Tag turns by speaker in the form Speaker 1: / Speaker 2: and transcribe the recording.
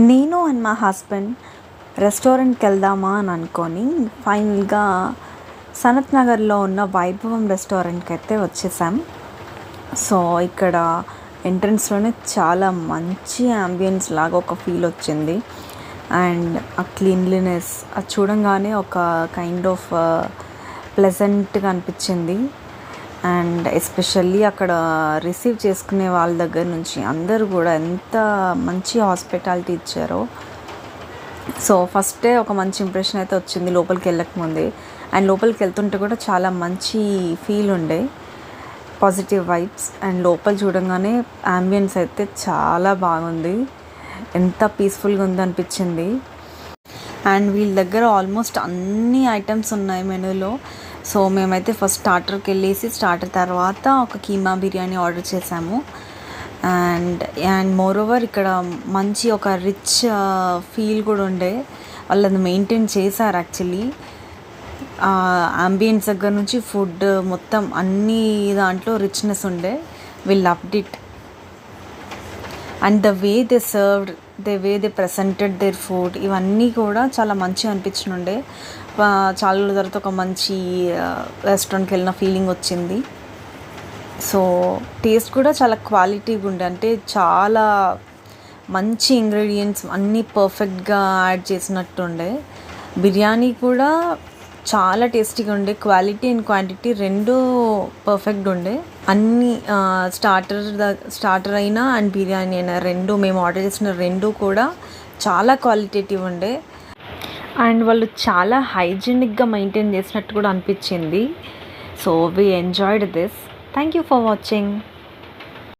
Speaker 1: నేను అండ్ మా హస్బెండ్ రెస్టారెంట్కి వెళ్దామా అని అనుకొని ఫైనల్గా సనత్ నగర్లో ఉన్న వైభవం రెస్టారెంట్కి అయితే వచ్చేసాం. సో ఇక్కడ ఎంట్రన్స్లోనే చాలా మంచి అంబియన్స్ లాగా ఒక ఫీల్ వచ్చింది. అండ్ ఆ క్లీన్లీనెస్ అది చూడంగానే ఒక కైండ్ ఆఫ్ ప్లెజెంట్గా అనిపించింది. అండ్ ఎస్పెషల్లీ అక్కడ రిసీవ్ చేసుకునే వాళ్ళ దగ్గర నుంచి అందరూ కూడా ఎంత మంచి హాస్పిటాలిటీ ఇచ్చారో. సో ఫస్టే ఒక మంచి ఇంప్రెషన్ అయితే వచ్చింది లోపలికి వెళ్ళకముందే. అండ్ లోపలికి వెళ్తుంటే కూడా చాలా మంచి ఫీల్ ఉండే, పాజిటివ్ వైబ్స్. అండ్ లోపల చూడంగానే అంబియన్స్ అయితే చాలా బాగుంది, ఎంత పీస్ఫుల్గా ఉంది అనిపించింది. అండ్ వీళ్ళ దగ్గర ఆల్మోస్ట్ అన్ని ఐటమ్స్ ఉన్నాయి మెనూలో. సో మేమైతే ఫస్ట్ స్టార్టర్కి వెళ్ళేసి స్టార్టర్ తర్వాత ఒక కీమా బిర్యానీ ఆర్డర్ చేసాము. అండ్ మోర్ ఓవర్ ఇక్కడ మంచి ఒక రిచ్ ఫీల్ కూడా ఉండే, వాళ్ళు అది మెయింటైన్ చేశారు యాక్చువల్లీ. అంబియన్స్ దగ్గర నుంచి ఫుడ్ మొత్తం అన్ని దాంట్లో రిచ్నెస్ ఉండే. We loved it. And the way they served, the way they presented their food, ఇవన్నీ కూడా చాలా మంచిగా అనిపించనుండే. చాలా రోజుల తర్వాత ఒక మంచి రెస్టారెంట్కి వెళ్ళిన ఫీలింగ్ వచ్చింది. సో టేస్ట్ కూడా చాలా క్వాలిటీగా ఉండే, అంటే చాలా మంచి ఇంగ్రీడియంట్స్ అన్నీ పర్ఫెక్ట్గా యాడ్ చేసినట్టు ఉండే. బిర్యానీ కూడా చాలా టేస్టీగా ఉండే, క్వాలిటీ అండ్ క్వాంటిటీ రెండు పర్ఫెక్ట్ ఉండే. అన్ని స్టార్టర్ అయినా అండ్ బిర్యానీ అయినా రెండు, మేము ఆర్డర్ చేసిన రెండు కూడా చాలా క్వాలిటేటివ్ ఉండే. అండ్ వాళ్ళు చాలా హైజీనిక్గా మెయింటైన్ చేసినట్టు కూడా అనిపించింది. So we enjoyed this. Thank you for watching.